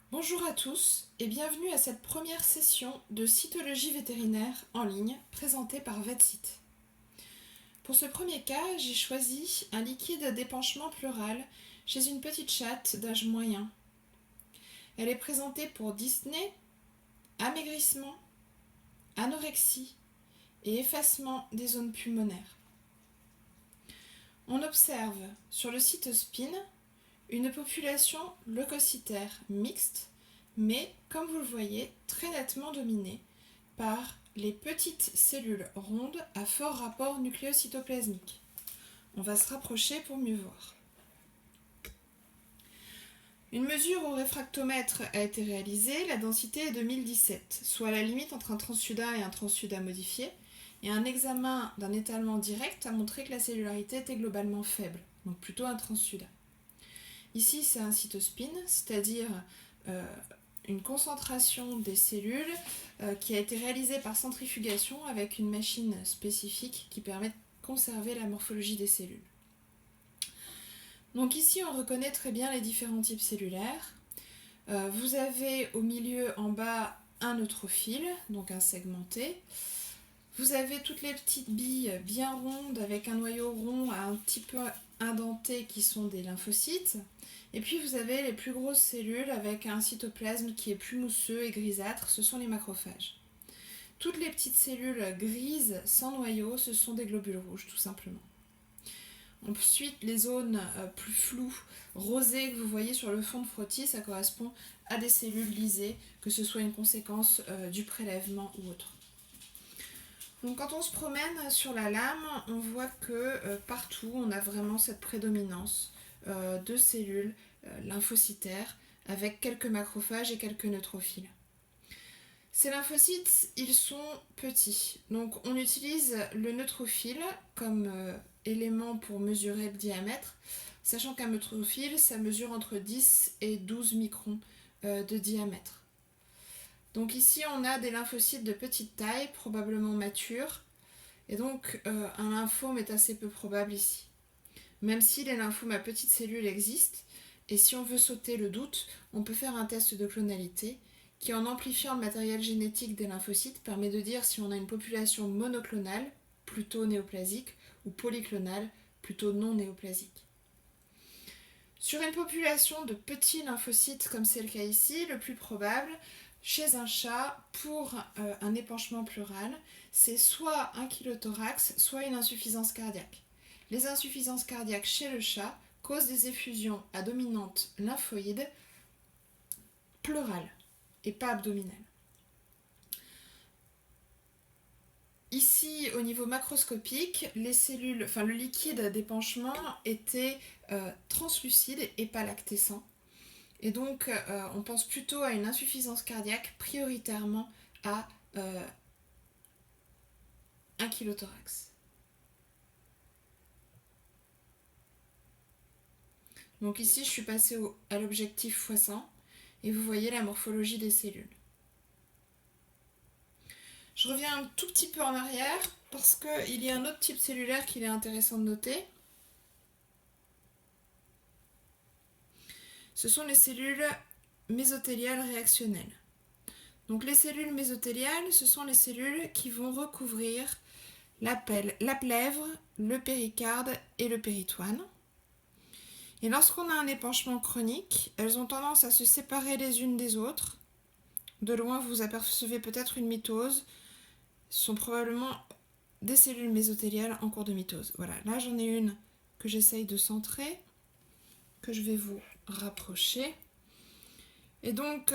Bonjour à tous et bienvenue à cette première session de cytologie vétérinaire en ligne présentée par VetSite. Pour ce premier cas, j'ai choisi un liquide d'épanchement pleural chez une petite chatte d'âge moyen. Elle est présentée pour dyspnée, amaigrissement, anorexie et effacement des zones pulmonaires. On observe sur le cytospin une population leucocytaire mixte, mais comme vous le voyez, très nettement dominée par les petites cellules rondes à fort rapport nucléocytoplasmique. On va se rapprocher pour mieux voir. Une mesure au réfractomètre a été réalisée, la densité est de 1017, soit la limite entre un transsudat et un transsudat modifié, et un examen d'un étalement direct a montré que la cellularité était globalement faible, donc plutôt un transsudat. Ici, c'est un cytospin, c'est-à-dire une concentration des cellules qui a été réalisée par centrifugation avec une machine spécifique qui permet de conserver la morphologie des cellules. Donc ici, on reconnaît très bien les différents types cellulaires. Vous avez au milieu, en bas, un neutrophile, donc un segmenté. Vous avez toutes les petites billes bien rondes avec un noyau rond un petit peu indenté qui sont des lymphocytes. Et puis vous avez les plus grosses cellules avec un cytoplasme qui est plus mousseux et grisâtre, ce sont les macrophages. Toutes les petites cellules grises sans noyau, ce sont des globules rouges tout simplement. Ensuite, les zones plus floues, rosées que vous voyez sur le fond de frottis, ça correspond à des cellules lysées, que ce soit une conséquence du prélèvement ou autre. Donc quand on se promène sur la lame, on voit que partout on a vraiment cette prédominance de cellules lymphocytaires avec quelques macrophages et quelques neutrophiles. Ces lymphocytes, ils sont petits. Donc on utilise le neutrophile comme élément pour mesurer le diamètre, sachant qu'un neutrophile, ça mesure entre 10 et 12 microns de diamètre. Donc ici, on a des lymphocytes de petite taille, probablement matures, et donc un lymphome est assez peu probable ici. Même si les lymphomes à petites cellules existent, et si on veut sauter le doute, on peut faire un test de clonalité qui, en amplifiant le matériel génétique des lymphocytes, permet de dire si on a une population monoclonale, plutôt néoplasique, ou polyclonale, plutôt non néoplasique. Sur une population de petits lymphocytes, comme c'est le cas ici, le plus probable, chez un chat, pour un épanchement pleural, c'est soit un chylothorax, soit une insuffisance cardiaque. Les insuffisances cardiaques chez le chat causent des effusions à dominante lymphoïde pleurale et pas abdominale. Ici, au niveau macroscopique, les cellules, le liquide d'épanchement était translucide et pas lactescent. Et donc, on pense plutôt à une insuffisance cardiaque, prioritairement à un chylothorax. Donc ici, je suis passée à l'objectif x100 et vous voyez la morphologie des cellules. Je reviens un tout petit peu en arrière parce qu'il y a un autre type cellulaire qu'il est intéressant de noter. Ce sont les cellules mésothéliales réactionnelles. Donc les cellules mésothéliales, ce sont les cellules qui vont recouvrir la plèvre, le péricarde et le péritoine. Et lorsqu'on a un épanchement chronique, elles ont tendance à se séparer les unes des autres. De loin, vous apercevez peut-être une mitose. Ce sont probablement des cellules mésothéliales en cours de mitose. Voilà, là j'en ai une que j'essaye de centrer, que je vais vous rapprocher. Et donc,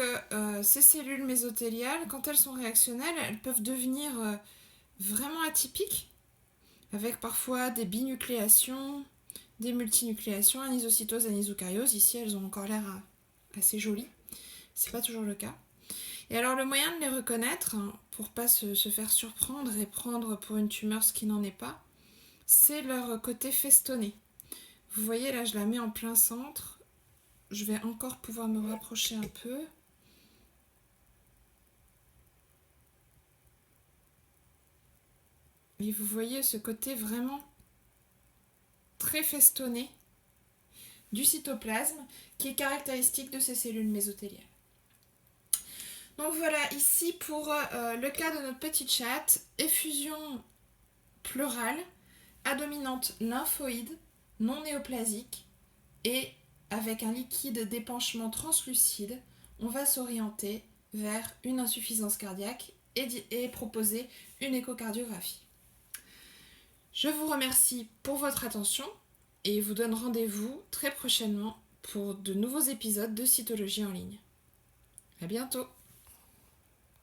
ces cellules mésothéliales, quand elles sont réactionnelles, elles peuvent devenir vraiment atypiques, avec parfois des binucléations, des multinucléations, anisocytose, anisokaryose. Ici, elles ont encore l'air assez jolies. C'est pas toujours le cas. Et alors, le moyen de les reconnaître, pour pas se faire surprendre et prendre pour une tumeur ce qui n'en est pas, c'est leur côté festonné. Vous voyez, là, je la mets en plein centre. Je vais encore pouvoir me rapprocher un peu. Et vous voyez ce côté vraiment très festonné du cytoplasme qui est caractéristique de ces cellules mésothéliales. Donc voilà, ici pour le cas de notre petite chatte, effusion pleurale, à dominante lymphoïde, non néoplasique et avec un liquide d'épanchement translucide, on va s'orienter vers une insuffisance cardiaque et proposer une échocardiographie. Je vous remercie pour votre attention et vous donne rendez-vous très prochainement pour de nouveaux épisodes de Cytologie en ligne. À bientôt!